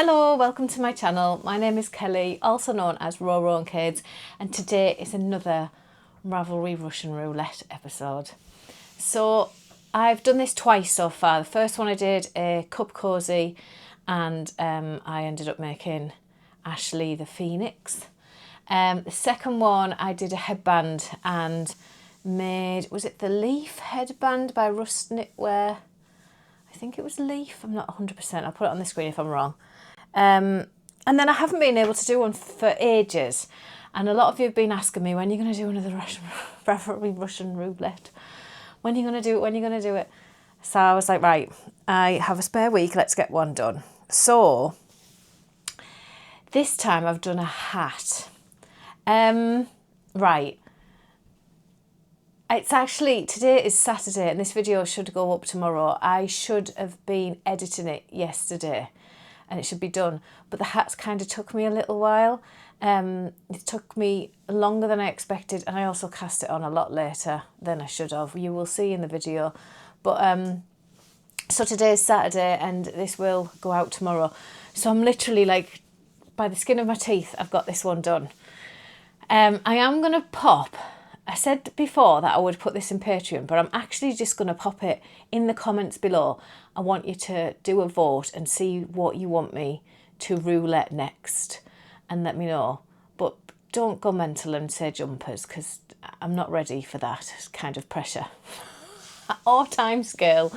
Hello, welcome to my channel. My name is Kelly, also known as Roro and Kids, and today is another Ravelry Russian Roulette episode. So I've done this twice so far. The first one I did a cup cozy, and I ended up making Ashley the Phoenix. The second one I did a headband and made, was it the Leaf headband by Rust Knitwear? I think it was Leaf, I'm not 100%, I'll put it on the screen if I'm wrong. And then I haven't been able to do one for ages, and a lot of you have been asking me, when are you going to do another Ravelry Russian Roulette? When are you going to do it? When are you going to do it? So I was like, right, I have a spare week, let's get one done. So this time I've done a hat. Right. It's actually, today is Saturday and this video should go up tomorrow. I should have been editing it yesterday and it should be done. But the hats kind of took me a little while. It took me longer than I expected, and I also cast it on a lot later than I should have. You will see in the video. But so today is Saturday and this will go out tomorrow. So I'm literally like, by the skin of my teeth, I've got this one done. I am going to pop, I said before that I would put this in Patreon, but I'm actually just going to pop it in the comments below. I want you to do a vote and see what you want me to roulette next and let me know. But don't go mental and say jumpers, because I'm not ready for that kind of pressure or time scale.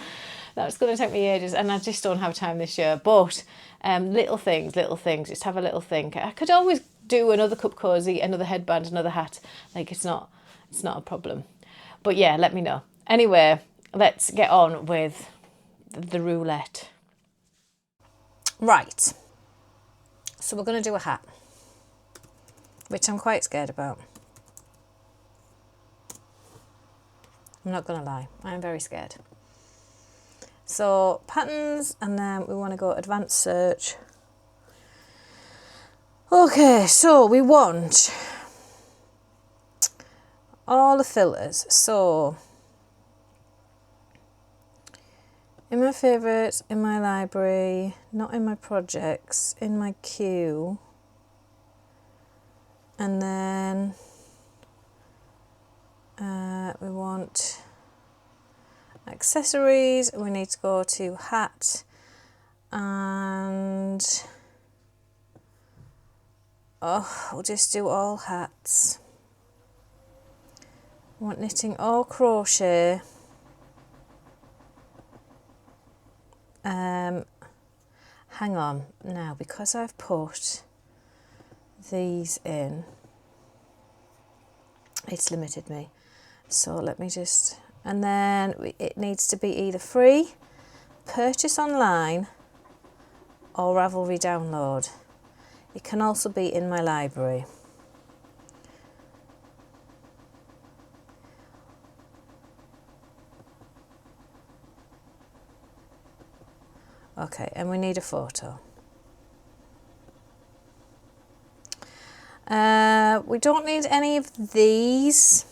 That's going to take me ages and I just don't have time this year. But little things, just have a little think. I could always do another cup cozy, another headband, another hat. Like it's not a problem. But yeah, let me know. Anyway, let's get on with the roulette. Right. So we're going to do a hat, which I'm quite scared about. I'm not going to lie. I'm very scared. So patterns, and then we want to go advanced search. Okay, so we want all the filters. So in my favourites, in my library, not in my projects, in my queue, and then we want accessories. We need to go to hat, and we'll just do all hats. I want knitting or crochet. Hang on now, because I've put these in, it's limited me. So let me just, and then it needs to be either free, purchase online, or Ravelry download. It can also be in my library. Okay, and we need a photo. We don't need any of these.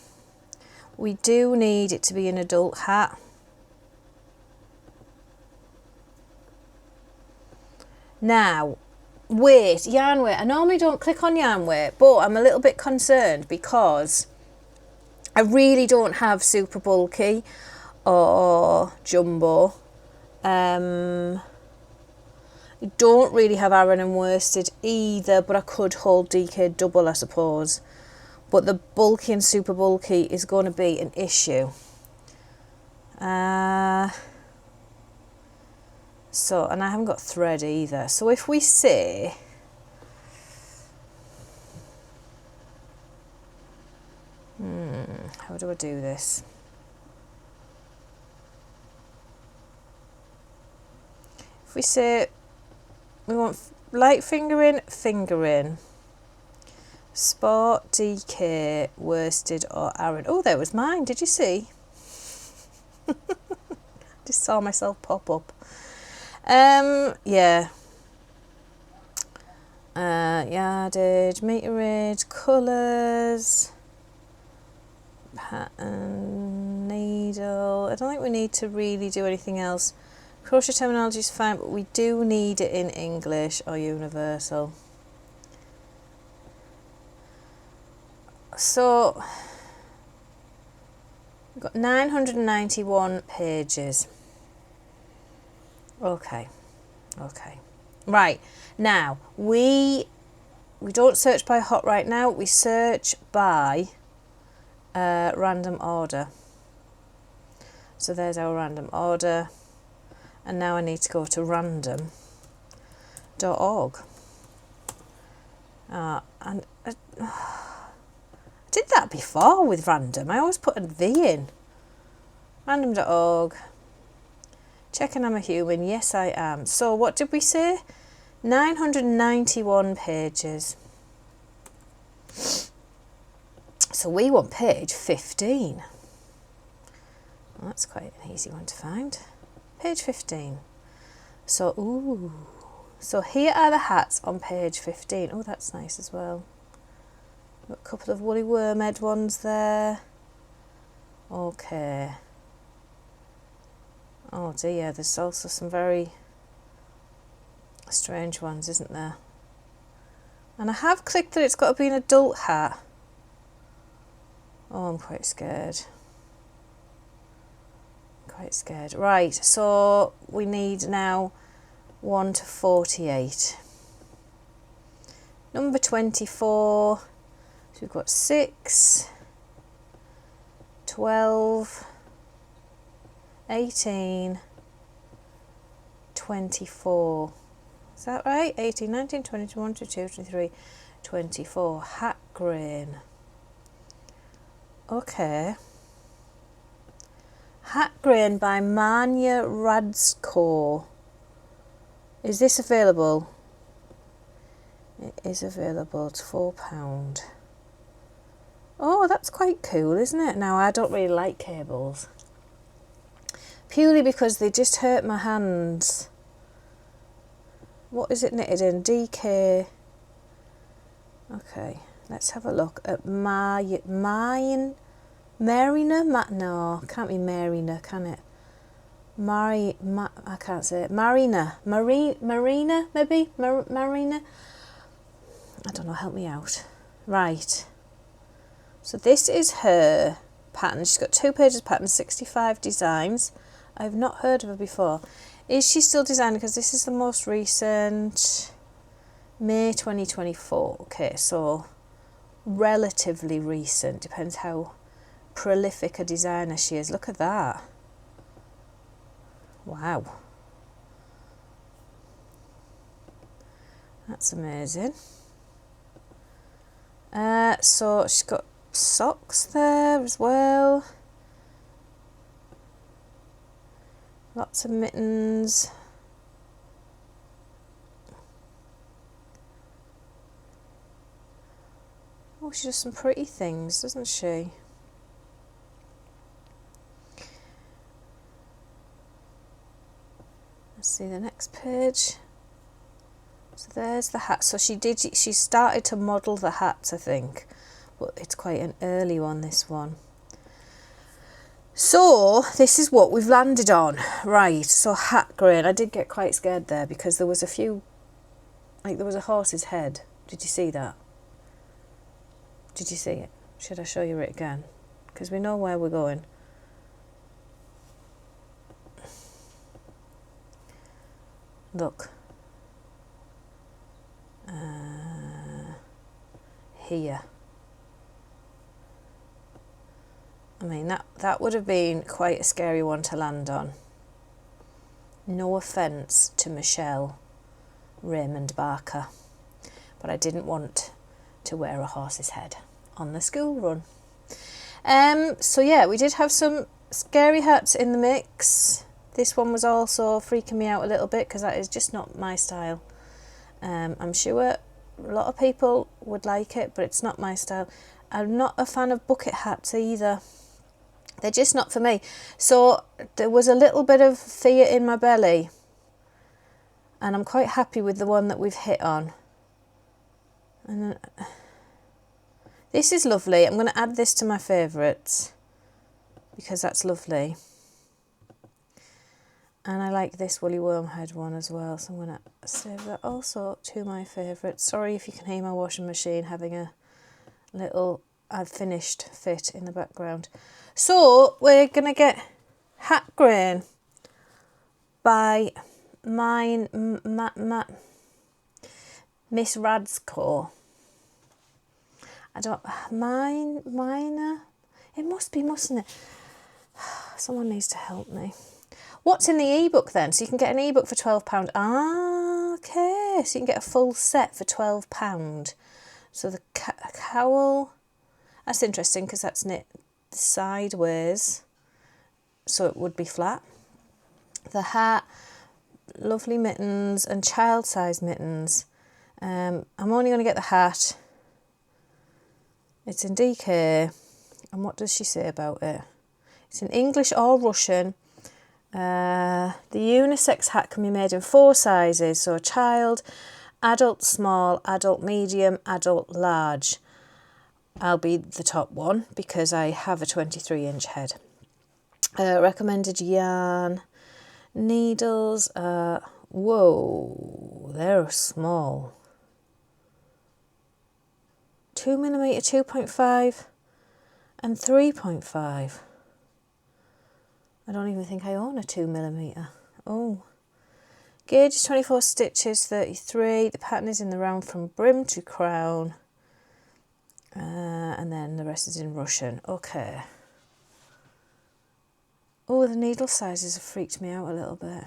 We do need it to be an adult hat. Now, weight, yarn weight. I normally don't click on yarn weight, but I'm a little bit concerned because I really don't have super bulky or jumbo. I don't really have Aran and worsted either, but I could hold DK double, I suppose. But the bulky and super bulky is going to be an issue. So, and I haven't got thread either. So if we say, how do I do this? If we say we want light fingering, sport, DK, worsted or Aran. Oh, there was mine, did you see? Just saw myself pop up. Yeah. Yardage, meterage, colours, pattern, needle. I don't think we need to really do anything else. Crochet terminology is fine, but we do need it in English or universal. So we've got 991 pages. Okay. Right, now we don't search by hot right now, we search by random order. So there's our random order, and now I need to go to random.org. And I did that before with random. I always put a V in. Random.org. Checking I'm a human. Yes, I am. So what did we say? 991 pages. So we want page 15. Well, that's quite an easy one to find. Page 15. So, ooh. So here are the hats on page 15. Oh, that's nice as well. Got a couple of woolly wormhead ones there. Okay. Oh dear, there's also some very strange ones, isn't there? And I have clicked that it's got to be an adult hat. Oh, I'm quite scared. Quite scared. Right, so we need now 1 to 48. Number 24. So we've got 6, 12, 18, 24. Is that right? 18, 19, 20, 21, 22, 23, 24. Hat grain. Okay. Hat grain by Manya Radsko. Is this available? It is available. It's £4. Oh, that's quite cool, isn't it? Now, I don't really like cables. Purely because they just hurt my hands. What is it knitted in? DK. Okay, let's have a look at Marina. No, can't be Marina, can it? I can't say it. Marina, maybe? Marina? I don't know, help me out. Right. So this is her pattern. She's got 2 pages of pattern, 65 designs. I've not heard of her before. Is she still designing? Because this is the most recent, May 2024. Okay, so relatively recent. Depends how prolific a designer she is. Look at that. Wow. That's amazing. So she's got socks there as well. Lots of mittens. Oh, she does some pretty things, doesn't she? Let's see the next page. So there's the hat. So she started to model the hats, I think, but it's quite an early one, this one. So this is what we've landed on. Right, so hat grain. I did get quite scared there because there was a few, like there was a horse's head. Did you see that? Did you see it? Should I show you it again? Because we know where we're going. Look. Here. I mean, that would have been quite a scary one to land on. No offence to Michelle Raymond Barker, but I didn't want to wear a horse's head on the school run. So yeah, we did have some scary hats in the mix. This one was also freaking me out a little bit because that is just not my style. I'm sure a lot of people would like it, but it's not my style. I'm not a fan of bucket hats either. They're just not for me. So there was a little bit of fear in my belly, and I'm quite happy with the one that we've hit on. And this is lovely. I'm going to add this to my favourites because that's lovely. And I like this woolly wormhead one as well, so I'm going to save that also to my favourites. Sorry if you can hear my washing machine having a little I've finished fit in the background. So we're going to get Hat Grain by Miss Radsco. I don't, Minor? It must be, mustn't it? Someone needs to help me. What's in the ebook then? So you can get an ebook for £12. Ah, okay. So you can get a full set for £12. So the cowl, that's interesting because that's knit sideways, so it would be flat. The hat, lovely mittens and child-size mittens. I'm only going to get the hat. It's in DK. And what does she say about it? It's in English or Russian. The unisex hat can be made in 4 sizes, so a child, adult small, adult medium, adult large. I'll be the top one because I have a 23-inch head. Recommended yarn. Needles are, whoa, they're small. 2mm, 2.5 and 3.5. I don't even think I own a 2mm. Oh. Gauge is 24 stitches, 33. The pattern is in the round from brim to crown. And then the rest is in Russian. Okay. Oh, the needle sizes have freaked me out a little bit.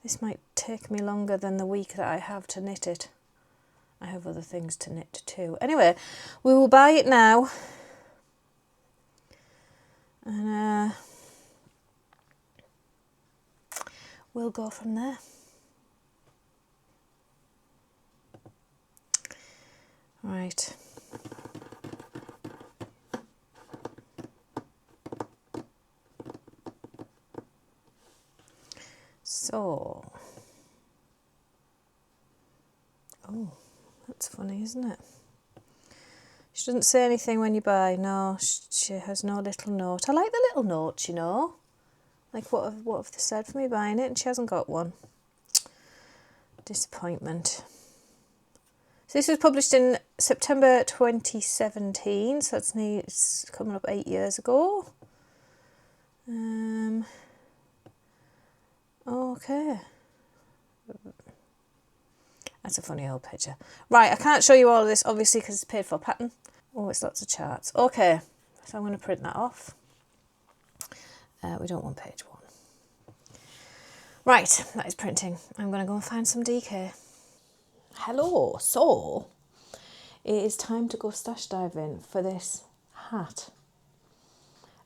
This might take me longer than the week that I have to knit it. I have other things to knit too. Anyway, we will buy it now. And we'll go from there. Right. So, oh, that's funny, isn't it? She doesn't say anything when you buy. No, she has no little note. I like the little notes, you know. Like, what have they said for me buying it? And she hasn't got one. Disappointment. So this was published in September 2017. So it's coming up 8 years ago. Okay. That's a funny old picture. Right, I can't show you all of this, obviously, because it's paid for pattern. Oh, it's lots of charts. Okay, so I'm going to print that off. We don't want page 1. Right, that is printing. I'm going to go and find some DK. Hello, so it is time to go stash diving for this hat.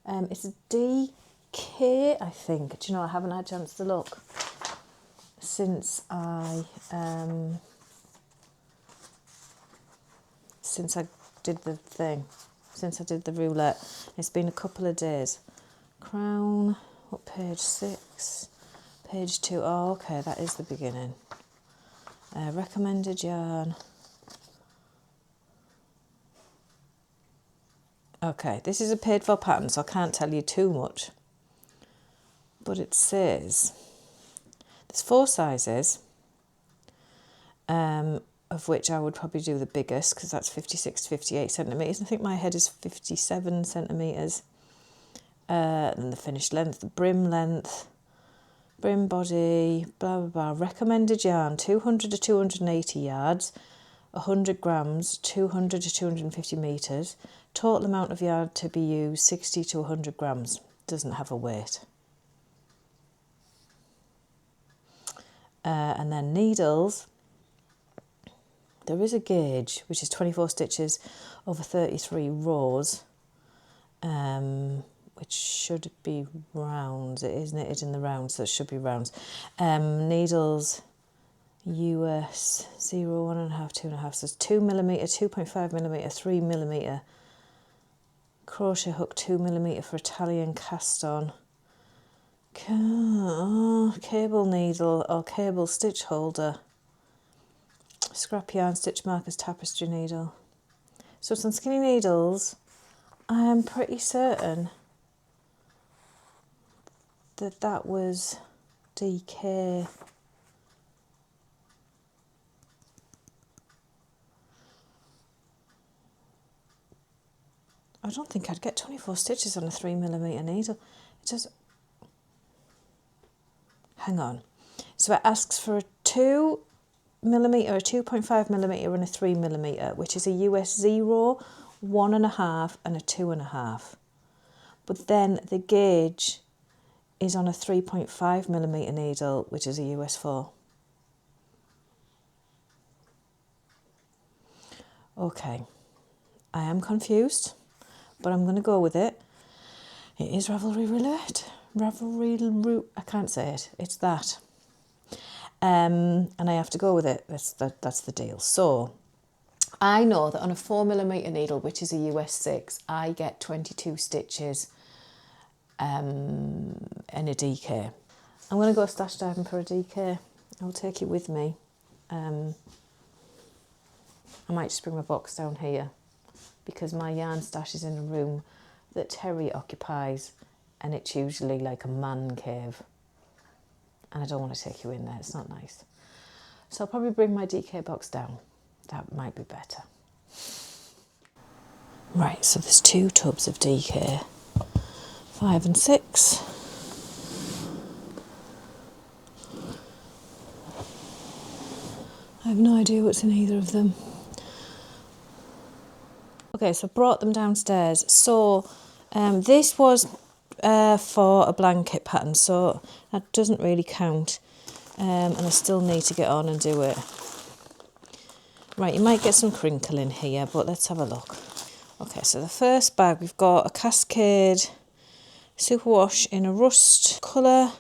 It's a DK, I think. Do you know, I haven't had a chance to look since I did the thing, since I did the roulette. It's been a couple of days. Crown, what, page 6, page 2. Oh, okay, that is the beginning. Recommended yarn. Okay, this is a paid for pattern, so I can't tell you too much. But it says there's 4 sizes, of which I would probably do the biggest because that's 56 to 58 centimetres. I think my head is 57 centimetres. And the finished length, the brim length, brim body, blah, blah, blah. Recommended yarn, 200 to 280 yards, 100 grams, 200 to 250 metres. Total amount of yarn to be used, 60 to 100 grams. Doesn't have a weight. And then needles. There is a gauge, which is 24 stitches over 33 rows, which should be rounds. It is knitted in the rounds, so it should be rounds. Needles, US 0, 1.5, 2.5, so it's 2mm, 2.5mm, 3mm. Crochet hook 2mm for Italian cast on. Cable needle or cable stitch holder. Scrap yarn, stitch markers, tapestry needle. So some skinny needles. I am pretty certain that was DK. I don't think I'd get 24 stitches on a 3mm needle. It does. Hang on. So it asks for a 2mm, a 2.5mm and a 3mm, which is a US 0, 1.5 and a 2.5. But then the gauge is on a 3.5mm needle, which is a US 4. Okay, I am confused, but I'm going to go with it. It is Ravelry Roulette. I can't say it. It's that. And I have to go with it. That's the deal. So I know that on a 4mm needle, which is a US 6, I get 22 stitches in a DK. I'm going to go stash diving for a DK. I'll take it with me. I might just bring my box down here because my yarn stash is in a room that Terry occupies, and it's usually like a man cave. And I don't want to take you in there, it's not nice. So I'll probably bring my DK box down. That might be better. Right, so there's 2 tubs of DK, 5 and 6. I have no idea what's in either of them. Okay, so I brought them downstairs. So this was for a blanket pattern, so that doesn't really count. And I still need to get on and do it. Right, you might get some crinkle in here, but let's have a look. Okay, so the first bag, we've got a Cascade Superwash in a rust colour.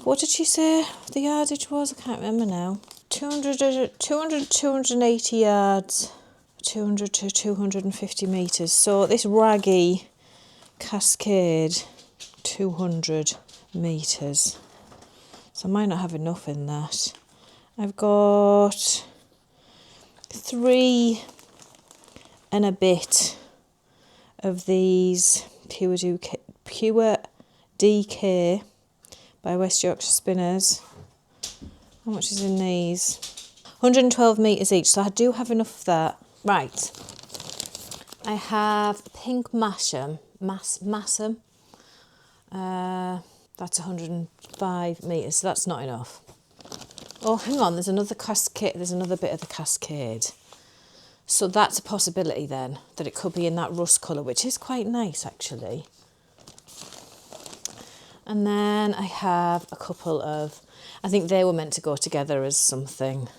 What did she say the yardage was? I can't remember now. 200 to 280 yards, 200 to 250 metres. So this raggy Cascade, 200 metres. So I might not have enough in that. I've got 3 and a bit of these Pure DK by West Yorkshire Spinners. How much is in these? 112 metres each, so I do have enough of that. Right, I have pink Massam. That's 105 metres, so that's not enough. Oh, hang on, there's another Cascade. There's another bit of the Cascade. So that's a possibility then, that it could be in that rust colour, which is quite nice actually. And then I have a couple of, I think they were meant to go together as something.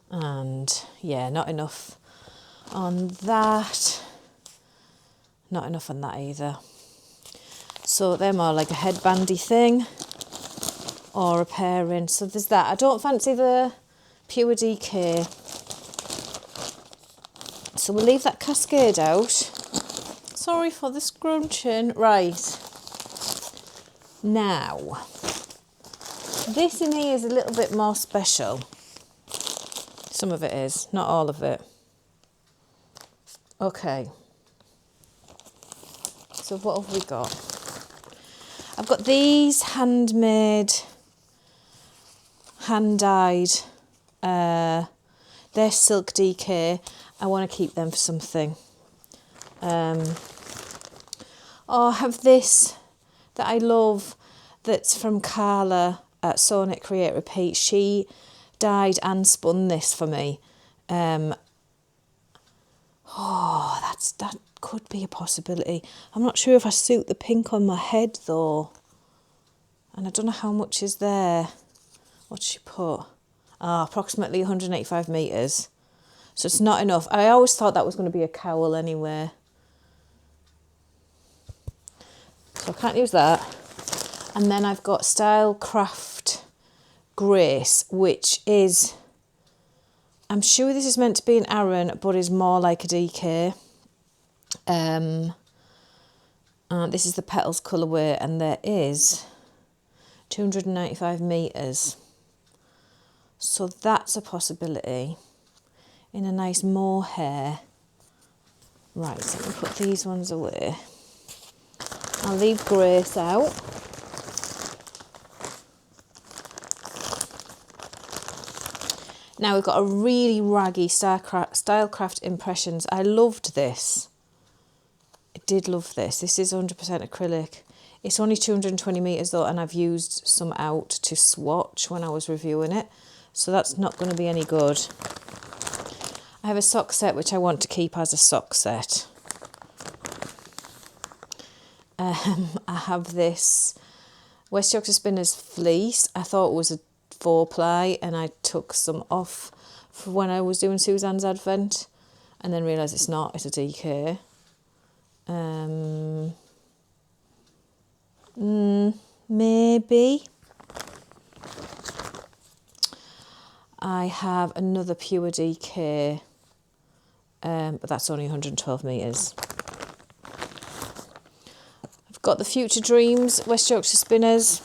And yeah, not enough on that. Not enough on that either. So they're more like a headbandy thing or a pairing. So there's that. I don't fancy the Pure DK. So we'll leave that Cascade out. Sorry for the scrunching. Right. Now, this in here is a little bit more special. Some of it is, not all of it. Okay. So what have we got? I've got these handmade, hand-dyed, they're silk DK. I want to keep them for something. Oh, I have this that I love that's from Carla at Sew Knit Create Repeat. She dyed and spun this for me. That could be a possibility. I'm not sure if I suit the pink on my head though. And I don't know how much is there. What's she put? Approximately 185 metres. So it's not enough. I always thought that was going to be a cowl anyway. So I can't use that. And then I've got Stylecraft Grace, which is, I'm sure this is meant to be an Aran, but is more like a DK. This is the Petals colourway, and there is 295 metres. So that's a possibility in a nice mohair. Right, so I'm going to put these ones away. I'll leave Grace out. Now we've got a really raggy Stylecraft Impressions. I loved this. I did love this. This is 100% acrylic. It's only 220 metres though, and I've used some out to swatch when I was reviewing it. So that's not going to be any good. I have a sock set which I want to keep as a sock set. I have this West Yorkshire Spinners fleece. I thought it was a 4-ply and I took some off for when I was doing Suzanne's Advent and then realised it's not, it's a DK. Maybe. I have another pure DK, but that's only 112 metres. I've got the Future Dreams West Yorkshire Spinners,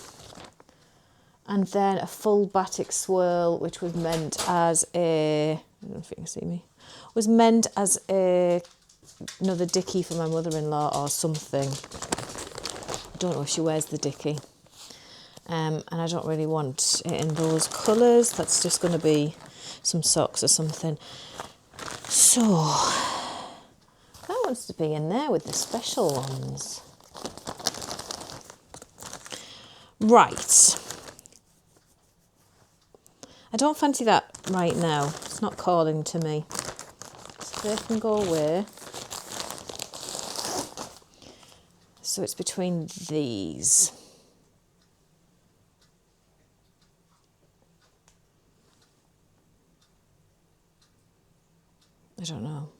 and then a full batik swirl, which was meant as a, I don't know if you can see me, was meant as another dickie for my mother-in-law or something. I don't know if she wears the dickie. And I don't really want it in those colours. That's just going to be some socks or something. So, that wants to be in there with the special ones. Right. I don't fancy that right now. It's not calling to me. So they can go away. So it's between these. I don't know.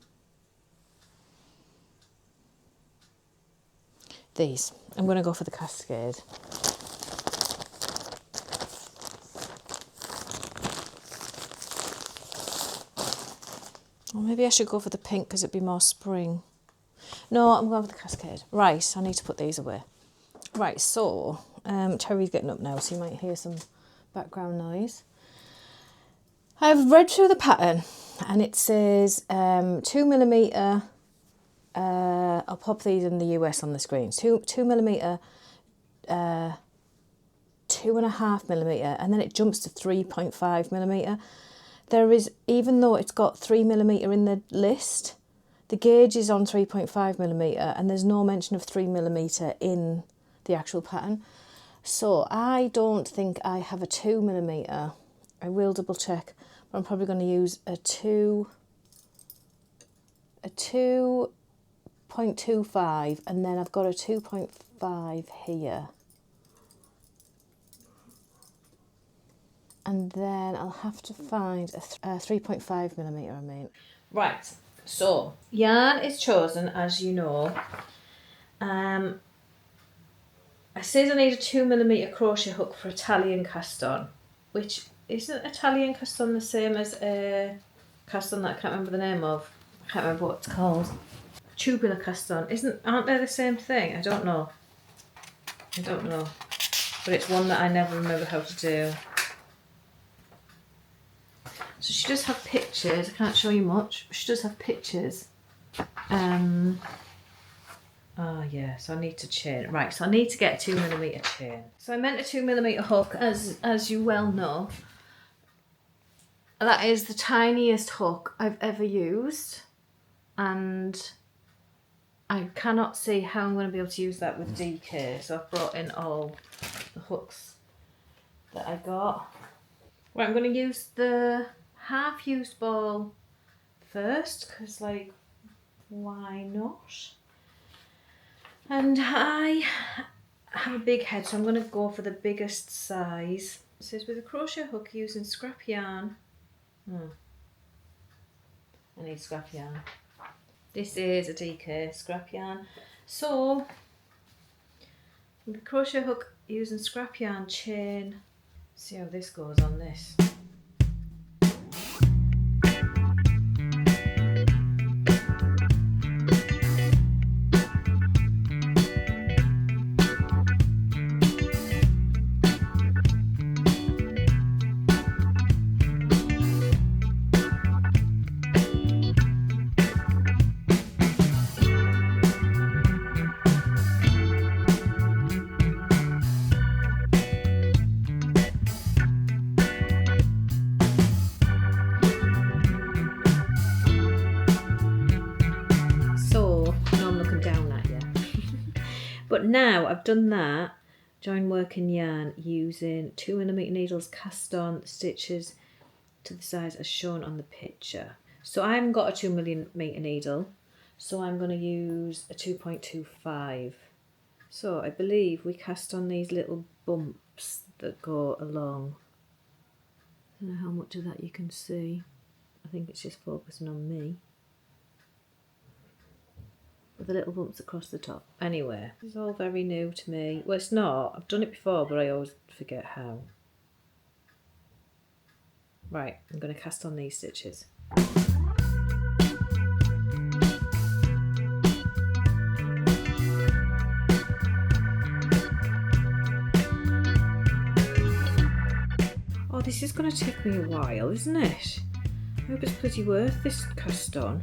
These. I'm going to go for the Cascade. Or maybe I should go for the pink because it'd be more spring. No, I'm going for the Cascade. Right, I need to put these away. Right, so Terry's getting up now, so you might hear some background noise. I've read through the pattern and it says 2mm, I'll pop these in the US on the screen, 2mm, 2.5mm, and then it jumps to 3.5mm. There is, even though it's got 3mm in the list, the gauge is on 3.5mm and there's no mention of 3mm in the actual pattern. So I don't think I have a 2mm. I will double check, but I'm probably going to use a 2.25, and then I've got a 2.5 here. And then I'll have to find a 3.5mm, I mean. Right, so yarn is chosen, as you know. I said I need a 2mm crochet hook for Italian cast on, which isn't Italian cast on the same as a cast on that I can't remember the name of. I can't remember what it's called. Tubular cast on. Aren't they the same thing? I don't know. But it's one that I never remember how to do. So she does have pictures. I can't show you much, but she does have pictures. Oh yeah, so I need to chain. Right, so I need to get a 2mm chain. So I meant a 2mm hook, as you well know. That is the tiniest hook I've ever used, and I cannot see how I'm going to be able to use that with DK. So I've brought in all the hooks that I got. Right, I'm going to use the half-used ball first, because, like, why not? And I have a big head, so I'm going to go for the biggest size. It says with a crochet hook using scrap yarn. I need scrap yarn. This is a DK scrap yarn. So, with a crochet hook using scrap yarn chain. See how this goes on this. But now I've done that, join working yarn using 2mm needles, cast on stitches to the size as shown on the picture. So I haven't got a 2mm needle, so I'm going to use a 2.25. So I believe we cast on these little bumps that go along. I don't know how much of that you can see. I think it's just focusing on me. With the little bumps across the top. Anyway, this is all very new to me. Well, it's not. I've done it before, but I always forget how. Right, I'm going to cast on these stitches. Oh, this is going to take me a while, isn't it? I hope it's pretty worth this cast on.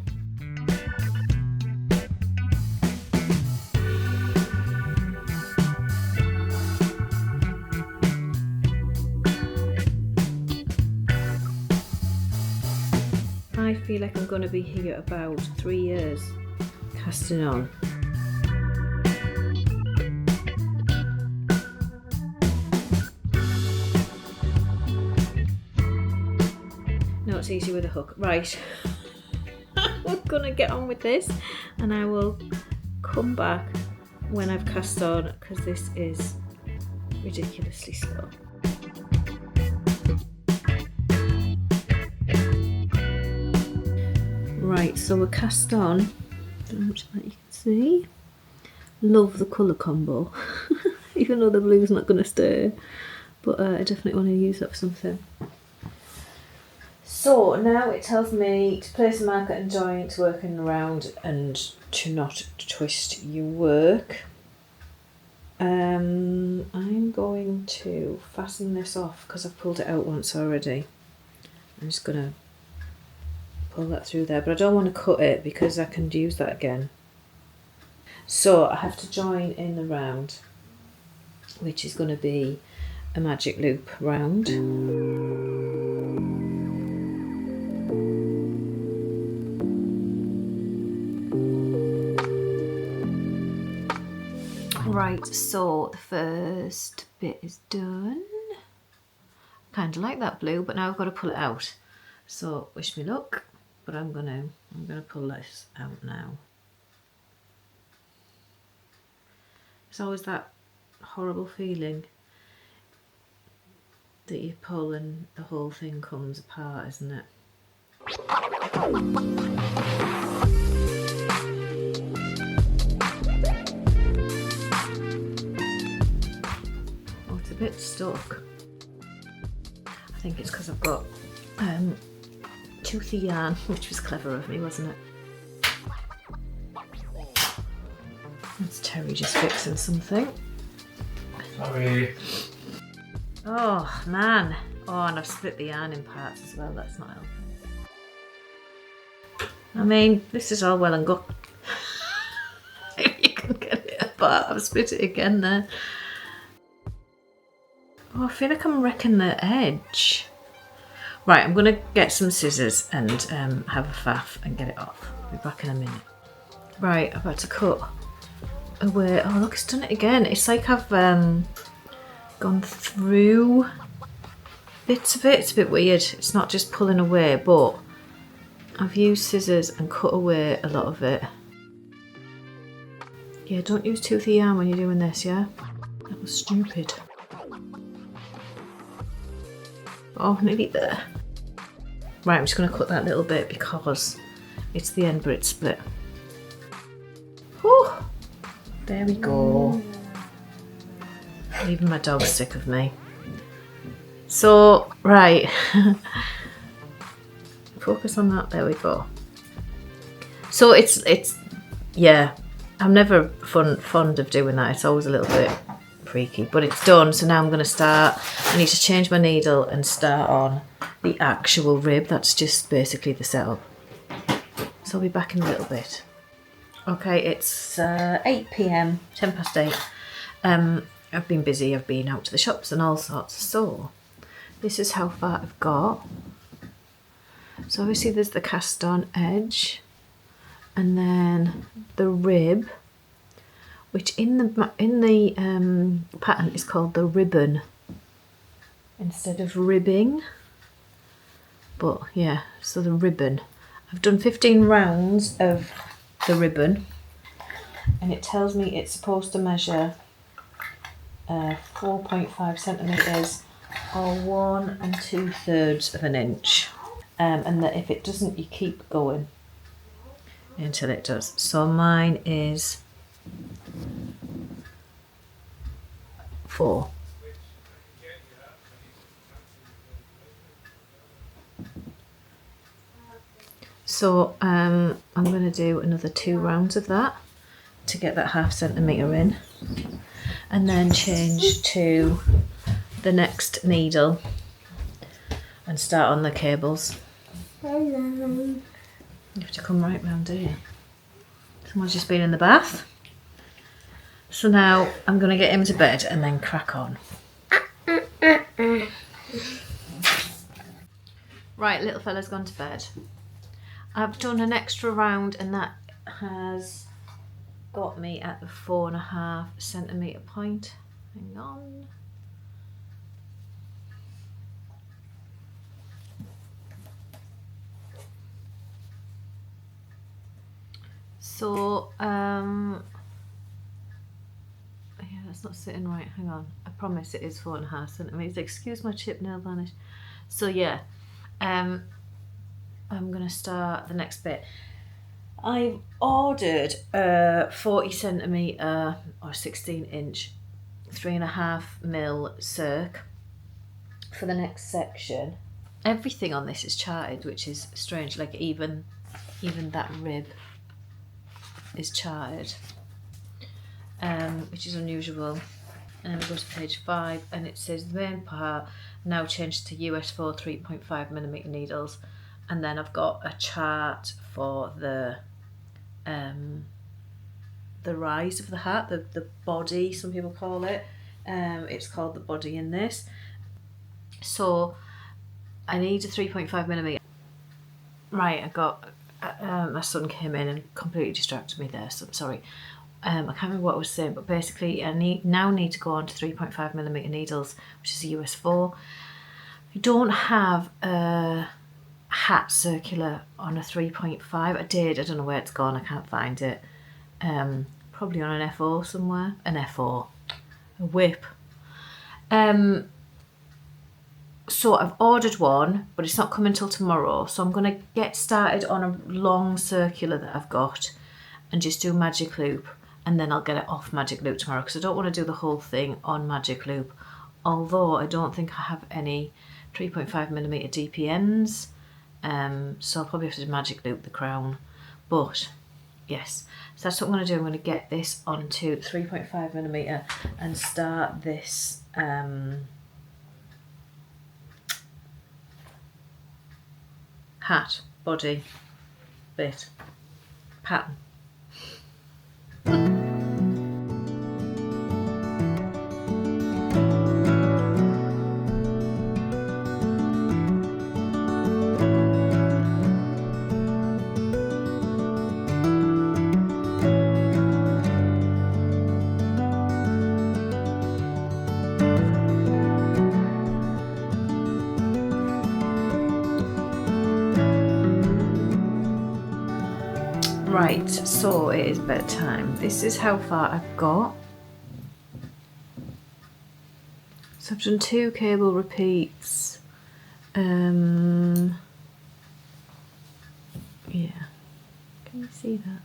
I feel like I'm going to be here about 3 years casting on. No, it's easy with a hook. Right, we're going to get on with this and I will come back when I've cast on because this is ridiculously slow. Right, so we're cast on. Don't know how much of that you can see. Love the colour combo, even though the blue's not going to stay. But I definitely want to use that for something. So now it tells me to place a marker and join to working around and to not twist your work. I'm going to fasten this off because I've pulled it out once already. I'm just going to pull that through there, but I don't want to cut it because I can use that again. So I have to join in the round, which is going to be a magic loop round. Right, so the first bit is done. Kind of like that blue, but now I've got to pull it out. So wish me luck. But I'm gonna pull this out now. It's always that horrible feeling that you pull and the whole thing comes apart, isn't it? Oh, it's a bit stuck. I think it's because I've got toothy yarn, which was clever of me, wasn't it? That's Terry just fixing something. Sorry. Oh man. Oh, and I've split the yarn in parts as well. That's not helping. I mean, this is all well and good. If you can get it apart, I've split it again there. Oh, I feel like I'm wrecking the edge. Right, I'm going to get some scissors and have a faff and get it off. I'll be back in a minute. Right, I've had to cut away. Oh, look, it's done it again. It's like I've gone through bits of it. It's a bit weird. It's not just pulling away, but I've used scissors and cut away a lot of it. Yeah, don't use toothy yarn when you're doing this, yeah? That was stupid. Oh, nearly there. Right, I'm just going to cut that little bit because it's the end but it's split. Whew. There we go. Even my dog's sick of me. So, right. Focus on that, there we go. So it's yeah, I'm never fond of doing that. It's always a little bit freaky, but it's done. So now I'm going to start. I need to change my needle and start on the actual rib. That's just basically the setup. So I'll be back in a little bit. Okay, it's 8 PM, 10 past 8. I've been busy. I've been out to the shops and all sorts. So this is how far I've got. So obviously there's the cast on edge and then the rib, which in the pattern is called the ribbon instead of ribbing. But yeah, so the ribbon. I've done 15 rounds of the ribbon, and it tells me it's supposed to measure 4.5 centimetres or 1 2/3 of an inch, and that if it doesn't, you keep going until it does. So mine is 4. So I'm going to do another 2 rounds of that to get that 1/2 centimetre in, and then change to the next needle and start on the cables. Hello. You have to come right round here. Someone's just been in the bath. So now I'm going to get him to bed and then crack on. Right, little fella's gone to bed. I've done an extra round, and that has got me at the 4.5 centimetre point. Hang on. So, yeah, that's not sitting right. Hang on. I promise it is 4.5 centimetres. Excuse my chip nail varnish. So yeah, I'm going to start the next bit. I've ordered a 40 centimetre or 16 inch 3.5mm circ for the next section. Everything on this is charted, which is strange. Like even that rib is charted, which is unusual. And we go to page 5, and it says the main part now changed to US 4 3.5mm needles, and then I've got a chart for the rise of the hat, the body, some people call it. It's called the body in this. So I need a 3.5mm. Right, I got my son came in and completely distracted me there, so I'm sorry. I can't remember what I was saying, but basically I now need to go on to 3.5mm needles, which is a US 4. I don't have a hat circular on a 3.5. I did, I don't know where it's gone, I can't find it. Probably on an F4 somewhere. An F4. A whip. So I've ordered one, but it's not coming till tomorrow. So I'm going to get started on a long circular that I've got and just do magic loop, and then I'll get it off magic loop tomorrow, because I don't want to do the whole thing on magic loop. Although I don't think I have any 3.5mm DPNs, so I'll probably have to magic loop the crown. But yes, so that's what I'm going to do. I'm going to get this onto 3.5mm and start this hat body bit pattern. Right, so it is bedtime. This is how far I've got. So I've done 2 cable repeats. Yeah. Can you see that?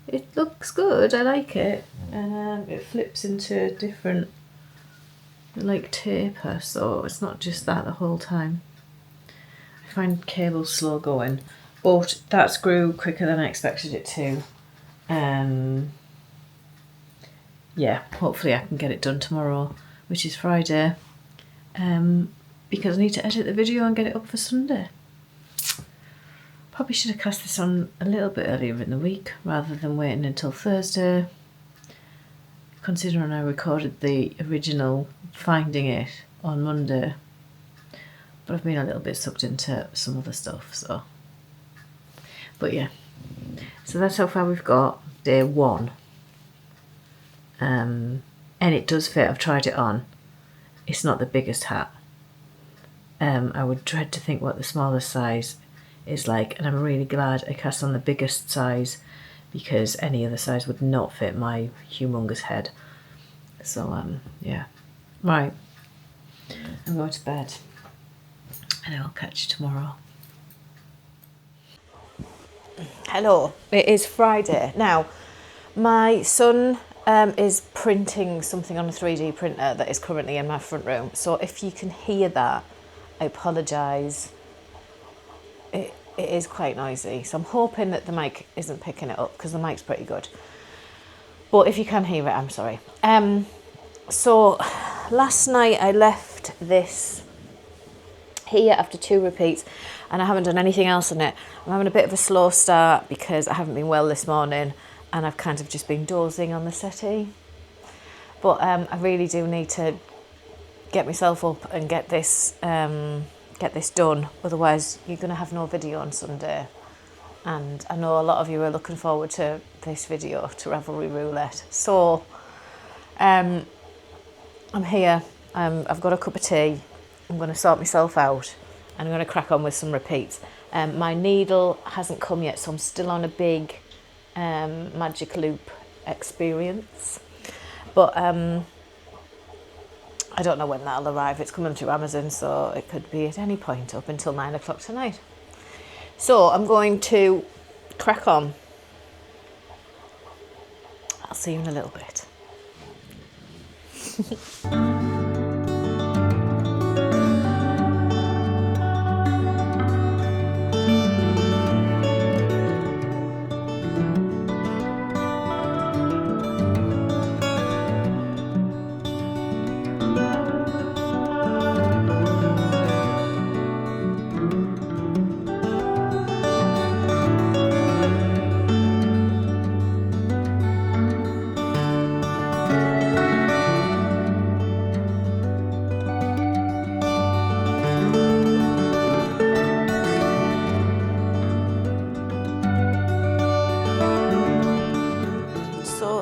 It looks good, I like it. It flips into different, like, taper, so it's not just that the whole time. I find cables slow going. But that grew quicker than I expected it to. Yeah, hopefully I can get it done tomorrow, which is Friday, because I need to edit the video and get it up for Sunday. Probably should have cast this on a little bit earlier in the week rather than waiting until Thursday, considering I recorded the original Finding It on Monday. But I've been a little bit sucked into some other stuff, so. But yeah, so that's how far we've got, day 1. and it does fit. I've tried it on. It's not the biggest hat. I would dread to think what the smallest size is like, and I'm really glad I cast on the biggest size, because any other size would not fit my humongous head. So yeah, right, I'm going to bed and I will catch you tomorrow. Hello, it is Friday. Now, my son is printing something on a 3D printer that is currently in my front room. So if you can hear that, I apologise. It is quite noisy. So I'm hoping that the mic isn't picking it up, because the mic's pretty good. But if you can hear it, I'm sorry. So last night I left this here after 2 repeats, and I haven't done anything else on it. I'm having a bit of a slow start because I haven't been well this morning, and I've kind of just been dozing on the settee. But I really do need to get myself up and get this done. Otherwise, you're going to have no video on Sunday. And I know a lot of you are looking forward to this video, to Ravelry Roulette. So I'm here. I've got a cup of tea. I'm going to sort myself out, and I'm going to crack on with some repeats. My needle hasn't come yet, so I'm still on a big magic loop experience. But I don't know when that'll arrive. It's coming through Amazon, so it could be at any point up until 9 o'clock tonight. So I'm going to crack on. I'll see you in a little bit.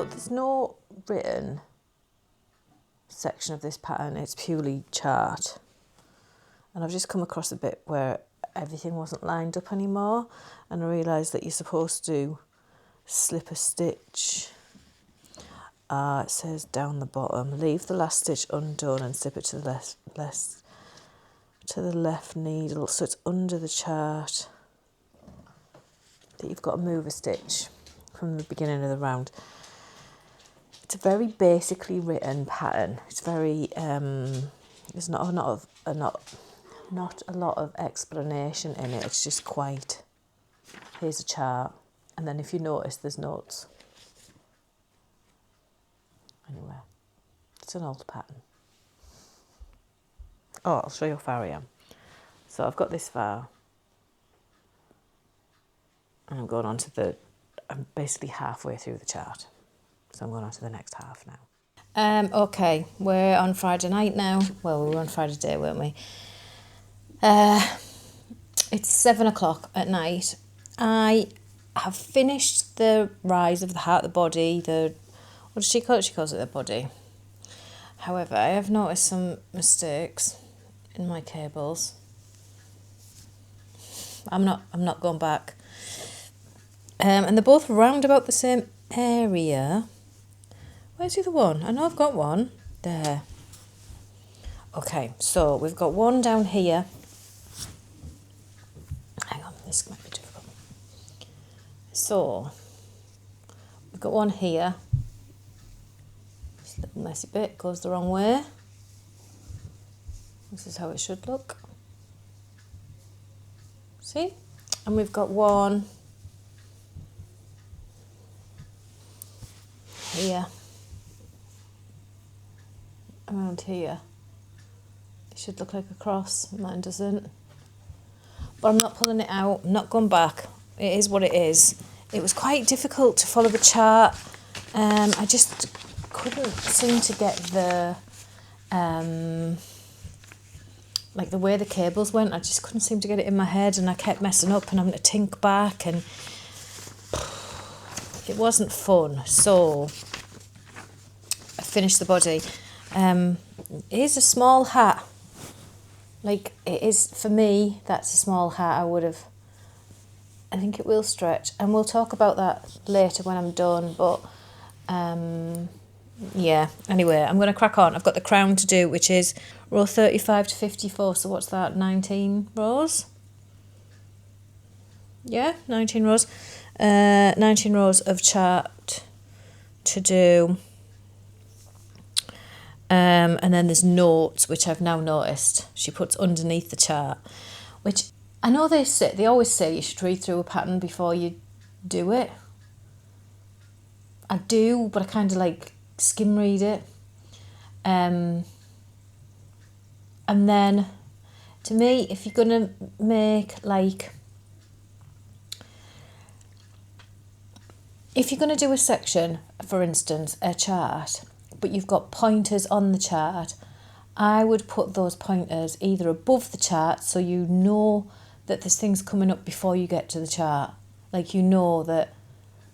There's no written section of this pattern, it's purely chart. And I've just come across a bit where everything wasn't lined up anymore, and I realised that you're supposed to slip a stitch. It says down the bottom, leave the last stitch undone and slip it to the left needle, so it's under the chart that you've got to move a stitch from the beginning of the round. It's a very basically written pattern. It's very there's not a lot of explanation in it. It's just quite, here's a chart, and then if you notice, there's notes. Anyway, it's an old pattern. Oh, I'll show you how far I am. So I've got this far, and I'm going on to I'm basically halfway through the chart. So I'm going on to the next half now. Okay, we're on Friday night now. Well, we were on Friday day, weren't we? It's 7 o'clock at night. I have finished the rise of the hat, the body, what does she call it? She calls it the body. However, I have noticed some mistakes in my cables. I'm not going back. And they're both round about the same area. Where's the other one? I know I've got one. There. Okay, so we've got one down here. Hang on, this might be difficult. So, we've got one here. This little messy bit goes the wrong way. This is how it should look. See? And we've got one here. Around here. It should look like a cross. Mine doesn't. But I'm not pulling it out. I'm not going back. It is what it is. It was quite difficult to follow the chart. I just couldn't seem to get the like the way the cables went. I just couldn't seem to get it in my head, and I kept messing up and having to tink back, and it wasn't fun. So finish the body. It is a small hat. Like, it is, for me, that's a small hat. I think it will stretch, and we'll talk about that later when I'm done, but yeah, anyway, I'm going to crack on. I've got the crown to do, which is row 35 to 54, so what's that, 19 rows? Yeah, 19 rows. 19 rows of chart to do. And then there's notes, which I've now noticed she puts underneath the chart, which I know they always say you should read through a pattern before you do it. I do, but I kind of like skim read it. And then, to me, if you're going to make like, if you're going to do a section, for instance, a chart, but you've got pointers on the chart, I would put those pointers either above the chart so you know that there's things coming up before you get to the chart. Like, you know that,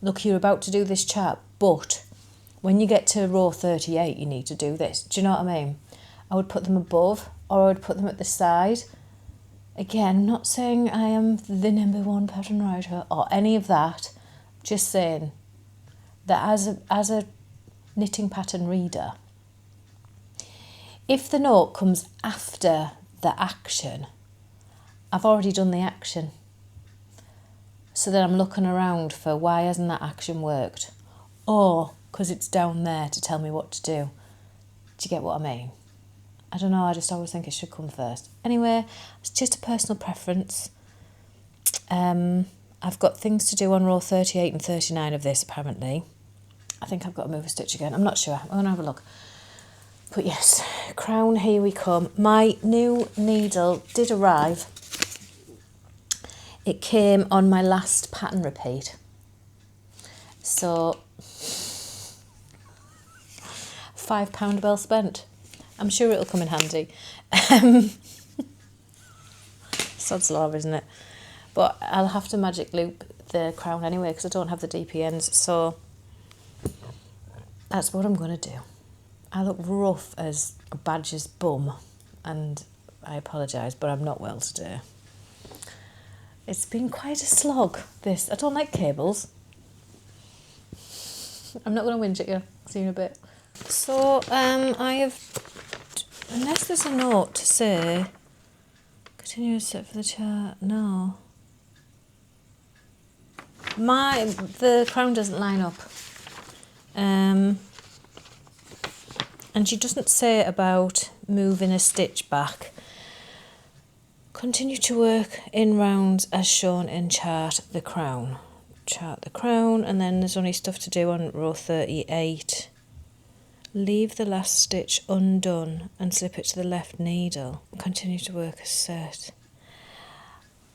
look, you're about to do this chart, but when you get to row 38, you need to do this. Do you know what I mean? I would put them above, or I would put them at the side. Again, not saying I am the #1 pattern writer or any of that. Just saying that as a knitting pattern reader, if the note comes after the action, I've already done the action. So then I'm looking around for why hasn't that action worked? Or because it's down there to tell me what to do. Do you get what I mean? I don't know, I just always think it should come first. Anyway, it's just a personal preference. I've got things to do on row 38 and 39 of this, apparently. I think I've got to move a stitch again. I'm not sure. I'm going to have a look. But yes, crown, here we come. My new needle did arrive. It came on my last pattern repeat. So, £5 well spent. I'm sure it'll come in handy. Sod's law, isn't it? But I'll have to magic loop the crown anyway because I don't have the DP ends. So that's what I'm going to do. I look rough as a badger's bum, and I apologise, but I'm not well today. It's been quite a slog, this. I don't like cables. I'm not going to whinge at you. See you in a bit. So, I have, unless there's a note to say, continue to set for the chart, no. The crown doesn't line up. And she doesn't say about moving a stitch back. Continue to work in rounds as shown in chart the crown. Chart the crown, and then there's only stuff to do on row 38. Leave the last stitch undone and slip it to the left needle. Continue to work as set.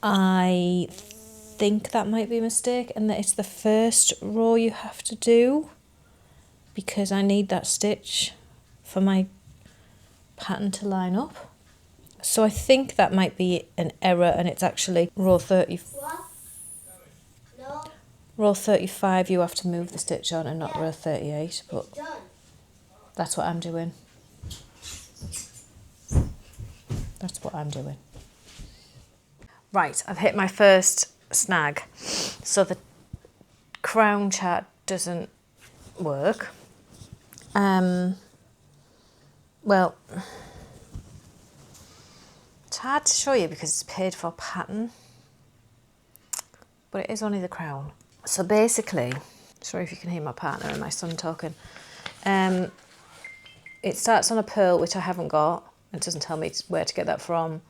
I think that might be a mistake, and that it's the first row you have to do, because I need that stitch for my pattern to line up. So I think that might be an error, and it's actually row 30. What? No. Row 35 you have to move the stitch on, and not row 38, but Done. that's what I'm doing. That's what I'm doing. Right, I've hit my first snag. So the crown chart doesn't work. Well, it's hard to show you because it's paid for pattern, but it is only the crown. So basically, sorry if you can hear my partner and my son talking. It starts on a pearl, which I haven't got. It doesn't tell me where to get that from.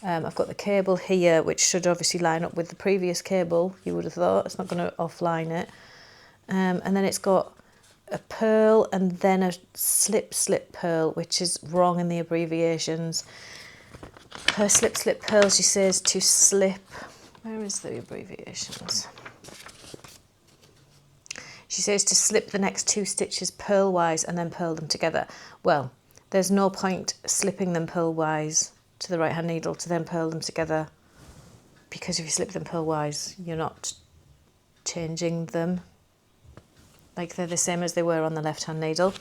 I've got the cable here, which should obviously line up with the previous cable, you would have thought. It's not going to offline it. And then it's got a pearl and then a slip pearl, which is wrong in the abbreviations. Her slip pearl, she says to slip. Where is the abbreviations? She says to slip the next 2 stitches purlwise and then purl them together. Well, there's no point slipping them purlwise to the right hand needle to then purl them together, because if you slip them purlwise, you're not changing them. Like, they're the same as they were on the left hand needle.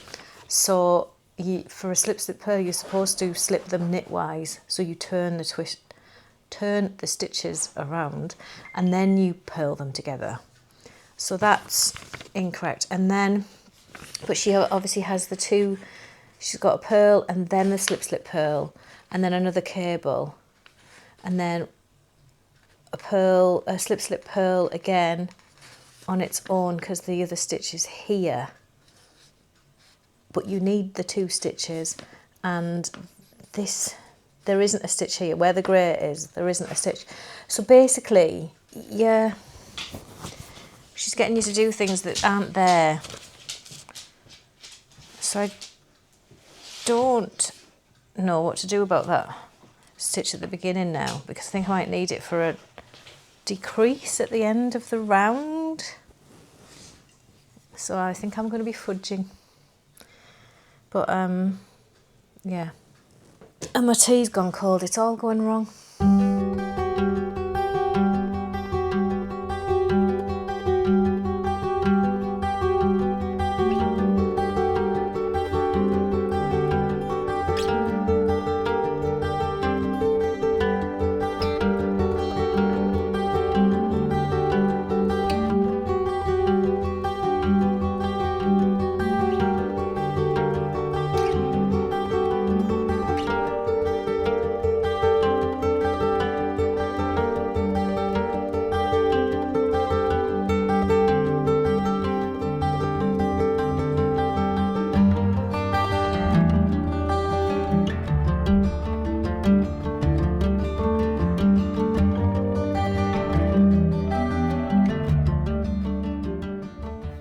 So for a slip purl, you're supposed to slip them knitwise. So you turn the stitches around and then you purl them together. So that's incorrect. And then, but she obviously has the two, she's got a purl and then the slip purl and then another cable and then a purl, a slip purl again on its own because the other stitch is here. But you need the two stitches, and this, there isn't a stitch here where the grey is, there isn't a stitch. So basically, yeah, she's getting you to do things that aren't there. So I don't know what to do about that stitch at the beginning now, because I think I might need it for a decrease at the end of the round. So I think I'm going to be fudging. But yeah. And my tea's gone cold, it's all going wrong.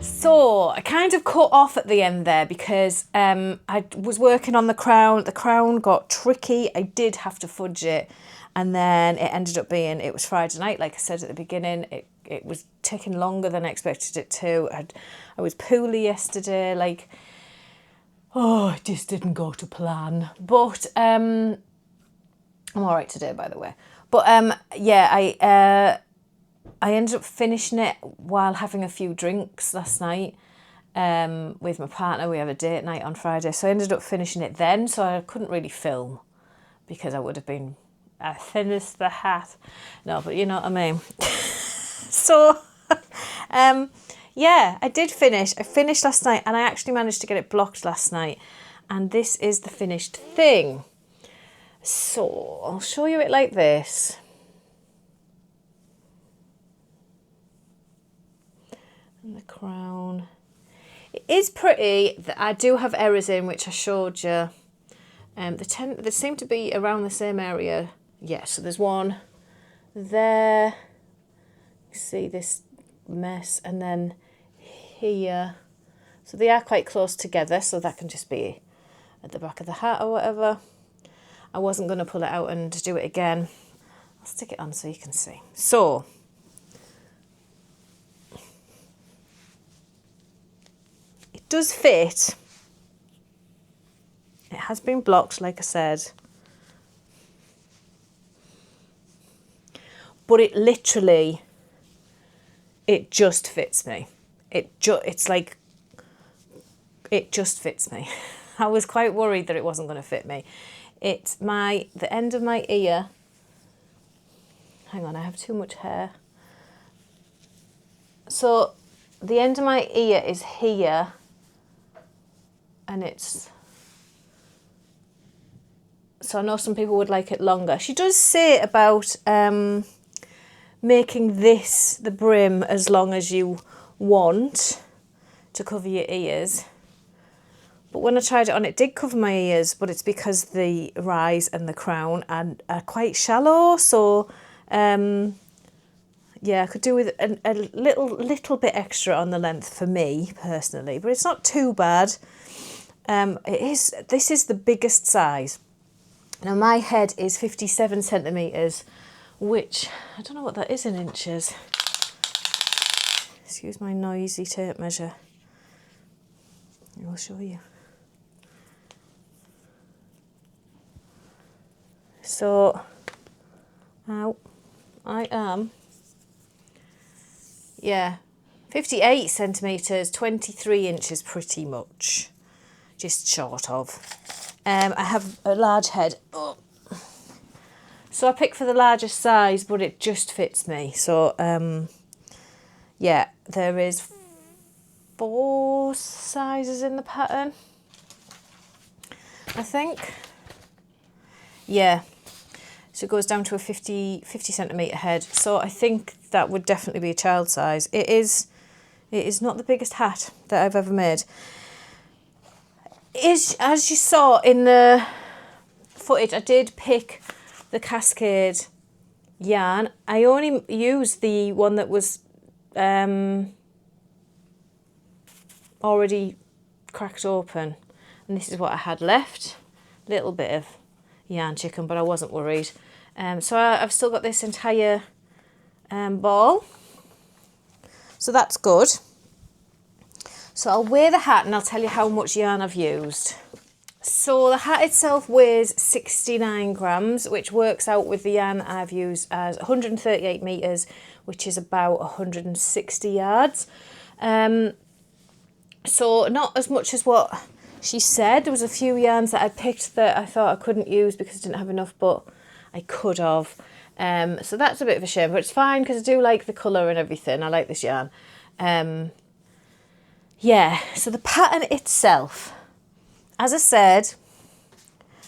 So I kind of cut off at the end there because I was working on the crown. The crown got tricky. I did have to fudge it, and then it ended up being, it was Friday night, like I said at the beginning. It was taking longer than I expected it to. I was poorly yesterday, like, oh, it just didn't go to plan. But I'm all right today, by the way. But yeah, I ended up finishing it while having a few drinks last night with my partner. We have a date night on Friday, so I ended up finishing it then, so I couldn't really film because I would have been, I finished the hat. No, but you know what I mean. So, yeah, I did finish. I finished last night and I actually managed to get it blocked last night. And this is the finished thing. So, I'll show you it like this. And the crown. It is pretty. I do have errors in, which I showed you. They seem to be around the same area. Yeah, so there's one there. See this mess, and then here. So they are quite close together, so that can just be at the back of the hat or whatever. I wasn't going to pull it out and do it again. I'll stick it on so you can see. So it does fit. It has been blocked, like I said. But it literally, it just fits me. It's like, it just fits me. I was quite worried that it wasn't going to fit me. It's the end of my ear. Hang on, I have too much hair. So the end of my ear is here, and it's, so I know some people would like it longer. She does say about making this the brim as long as you want to cover your ears. But when I tried it on, it did cover my ears, but it's because the rise and the crown are quite shallow. So yeah, I could do with a little bit extra on the length for me personally, but it's not too bad. This is the biggest size. Now my head is 57 centimetres, which I don't know what that is in inches. Excuse my noisy tape measure. I will show you. So now I am, yeah, 58 centimetres, 23 inches pretty much. just short of. I have a large head. Oh. So I picked for the largest size, but it just fits me. So, yeah, there is 4 sizes in the pattern, I think. Yeah, so it goes down to a 50 centimetre head. So I think that would definitely be a child size. It is not the biggest hat that I've ever made. As you saw in the footage, I did pick the Cascade yarn. I only used the one that was already cracked open, and this is what I had left. Little bit of yarn chicken, but I wasn't worried. So I've still got this entire ball, so that's good. So I'll weigh the hat and I'll tell you how much yarn I've used. So the hat itself weighs 69 grams, which works out with the yarn I've used as 138 metres, which is about 160 yards. So not as much as what she said. There was a few yarns that I picked that I thought I couldn't use because I didn't have enough, but I could have. So that's a bit of a shame, but it's fine because I do like the colour and everything. I like this yarn. Yeah, so the pattern itself, as I said,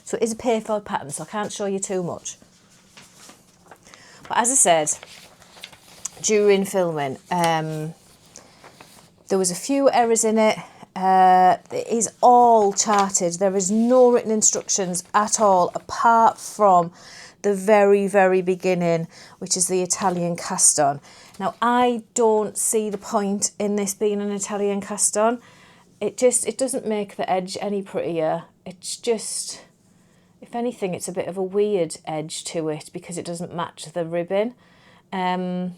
so it is a pay-for pattern, so I can't show you too much. But as I said, during filming, there was a few errors in it. It is all charted. There is no written instructions at all, apart from the very, very beginning, which is the Italian cast on. Now, I don't see the point in this being an Italian cast on. It doesn't make the edge any prettier. It's just, if anything, it's a bit of a weird edge to it because it doesn't match the ribbon. I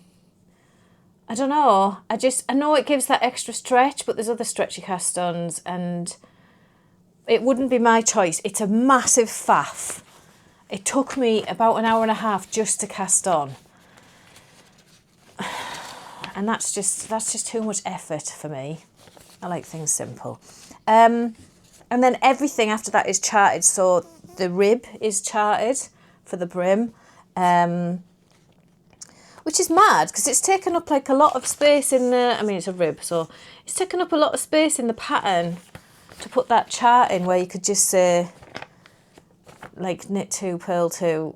don't know. I know it gives that extra stretch, but there's other stretchy cast-ons and it wouldn't be my choice. It's a massive faff. It took me about an hour and a half just to cast on. And that's just too much effort for me. I like things simple. And then everything after that is charted. So the rib is charted for the brim. Which is mad because it's taken up like a lot of space in the, I mean it's a rib, so it's taken up a lot of space in the pattern to put that chart in where you could just say like knit 2, purl 2,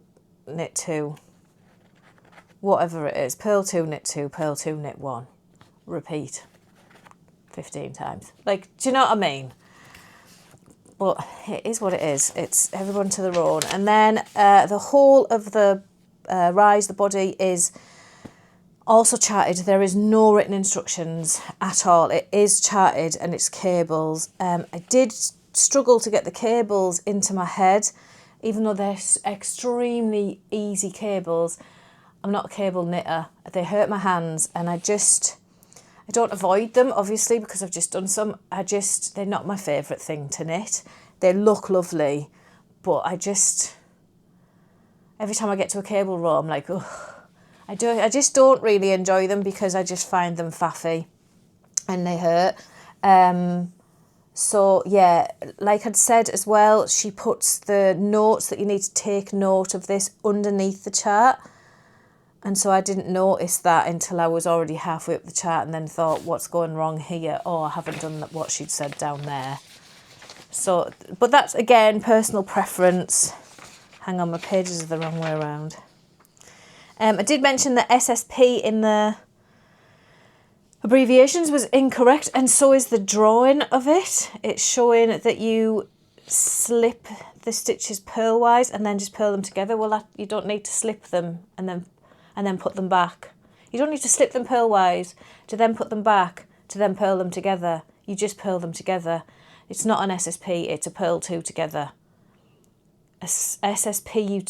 knit 2, whatever it is, purl 2, knit 2, purl 2, knit 1, repeat 15 times. Like, do you know what I mean? But it is what it is. It's everyone to their own. And then the whole of the rise, the body is also charted. There is no written instructions at all. It is charted and it's cables. I did struggle to get the cables into my head, even though they're extremely easy cables. I'm not a cable knitter. They hurt my hands and I don't avoid them, obviously, because I've just done some. They're not my favourite thing to knit. They look lovely, but every time I get to a cable row, I'm like, ugh. I just don't really enjoy them because I just find them faffy and they hurt. So yeah, like I'd said as well, she puts the notes that you need to take note of this underneath the chart. And so I didn't notice that until I was already halfway up the chart and then thought, what's going wrong here? Oh, I haven't done what she'd said down there. So, but that's, again, personal preference. Hang on, my pages are the wrong way around. I did mention that SSP in the abbreviations was incorrect, and so is the drawing of it. It's showing that you slip the stitches purlwise and then just purl them together. Well, you don't need to slip them and then put them back. You don't need to slip them purlwise to then put them back to then purl them together. You just purl them together. It's not an SSP, it's a purl 2 together. A SSP, you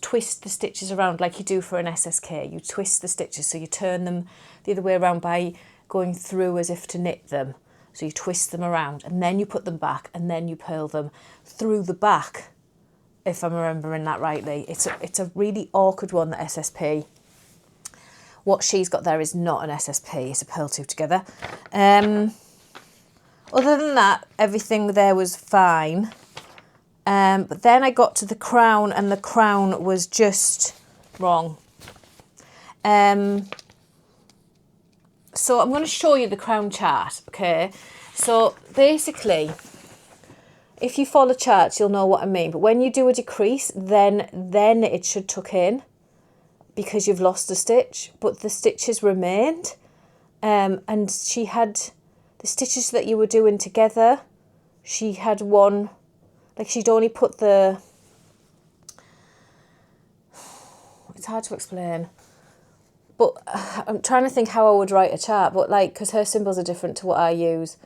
twist the stitches around like you do for an SSK. You twist the stitches, so you turn them the other way around by going through as if to knit them. So you twist them around and then you put them back and then you purl them through the back, if I'm remembering that rightly. It's a really awkward one, the SSP. What she's got there is not an SSP, it's a purl 2 together. Other than that, everything there was fine. But then I got to the crown and the crown was just wrong. So I'm going to show you the crown chart, okay? So basically, if you follow charts, you'll know what I mean. But when you do a decrease, then it should tuck in because you've lost a stitch, but the stitches remained. And she had the stitches that you were doing together. She had one, like she'd only put the, it's hard to explain. But I'm trying to think how I would write a chart, but like, because her symbols are different to what I use.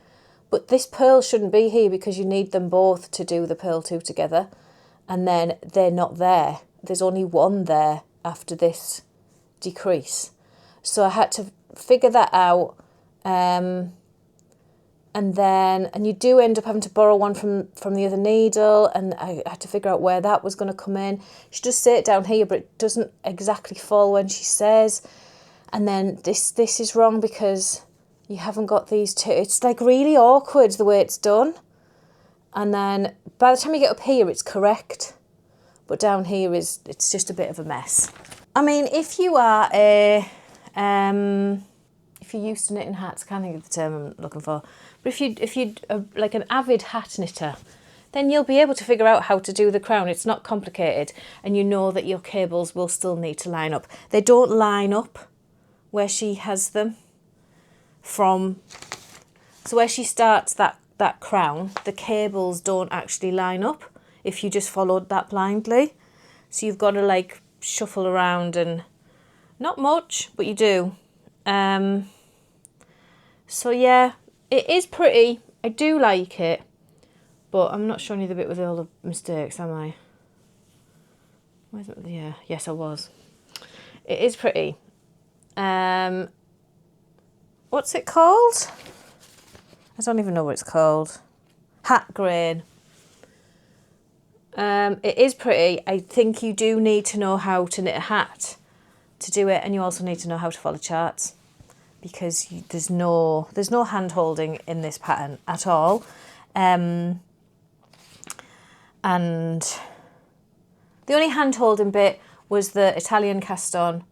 But this pearl shouldn't be here because you need them both to do the pearl two together. And then they're not there. There's only one there after this decrease. So I had to figure that out. And you do end up having to borrow one from the other needle, and I had to figure out where that was going to come in. She does say it down here, but it doesn't exactly fall when she says. And then this is wrong because you haven't got these two. It's like really awkward the way it's done. And then by the time you get up here, it's correct. But down here it's just a bit of a mess. I mean, if you are if you're used to knitting hats, I can't think of the term I'm looking for. But if you are like an avid hat knitter, then you'll be able to figure out how to do the crown. It's not complicated, and you know that your cables will still need to line up. They don't line up where she has them from. So where she starts that crown, the cables don't actually line up if you just followed that blindly. So you've got to like shuffle around, and not much, but you do. So yeah, it is pretty. I do like it, but I'm not showing you the bit with all the mistakes, am I? Where's it? Yeah, yes I was. It is pretty. What's it called? I don't even know what it's called. Hat grain. It is pretty. I think you do need to know how to knit a hat to do it, and you also need to know how to follow charts, because there's no hand holding in this pattern at all. And the only hand holding bit was the Italian cast on.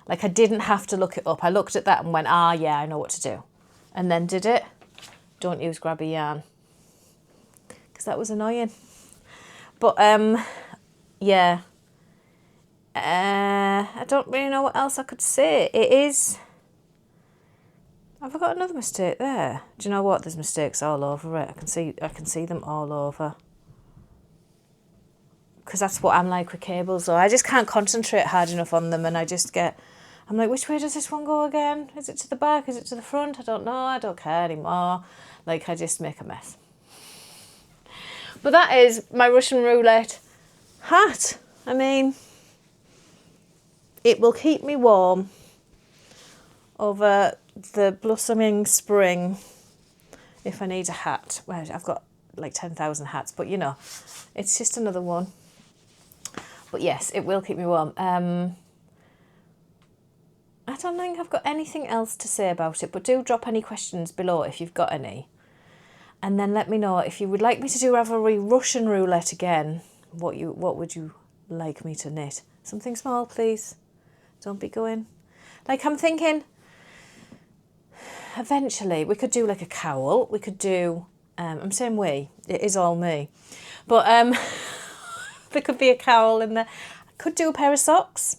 Like, I didn't have to look it up. I looked at that and went, yeah, I know what to do. And then did it. Don't use grabby yarn, because that was annoying. But yeah. I don't really know what else I could say. It is... Have I got another mistake there? Do you know what? There's mistakes all over it. I can see them all over. Because that's what I'm like with cables, though. I just can't concentrate hard enough on them, and I just get... I'm like, which way does this one go again? Is it to the back? Is it to the front? I don't know. I don't care anymore. Like, I just make a mess. But that is my Russian roulette hat. I mean, it will keep me warm over the blossoming spring if I need a hat. Well, I've got like 10,000 hats, but you know, it's just another one. But yes, it will keep me warm. I don't think I've got anything else to say about it, but do drop any questions below if you've got any. And then let me know if you would like me to do Ravelry Russian Roulette again. What would you like me to knit? Something small, please. Don't be going. Like, I'm thinking, eventually we could do like a cowl. We could do, I'm saying we, it is all me. But there could be a cowl in there. I could do a pair of socks.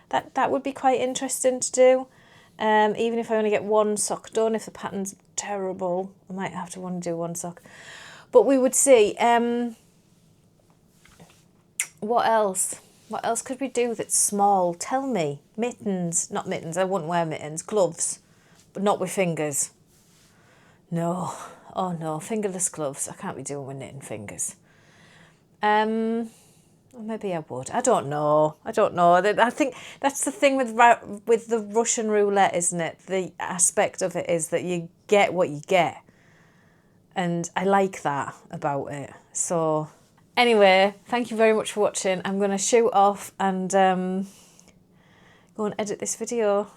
That would be quite interesting to do. Even if I only get one sock done, if the pattern's terrible, I might have to want to do one sock. But we would see. What else? What else could we do that's small? Tell me. Mittens. Not mittens. I wouldn't wear mittens. Gloves. But not with fingers. No. Oh no. Fingerless gloves. I can't be doing with knitting fingers. Or maybe I would. I don't know. I think that's the thing with the Russian roulette, isn't it? The aspect of it is that you get what you get. And I like that about it. So anyway, thank you very much for watching. I'm going to shoot off and go and edit this video.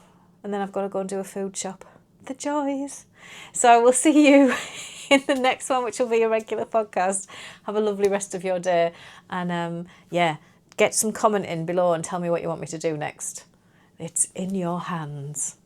And then I've got to go and do a food shop. The joys. So I will see you in the next one, which will be a regular podcast. Have a lovely rest of your day. And yeah, get some comment in below and tell me what you want me to do next. It's in your hands.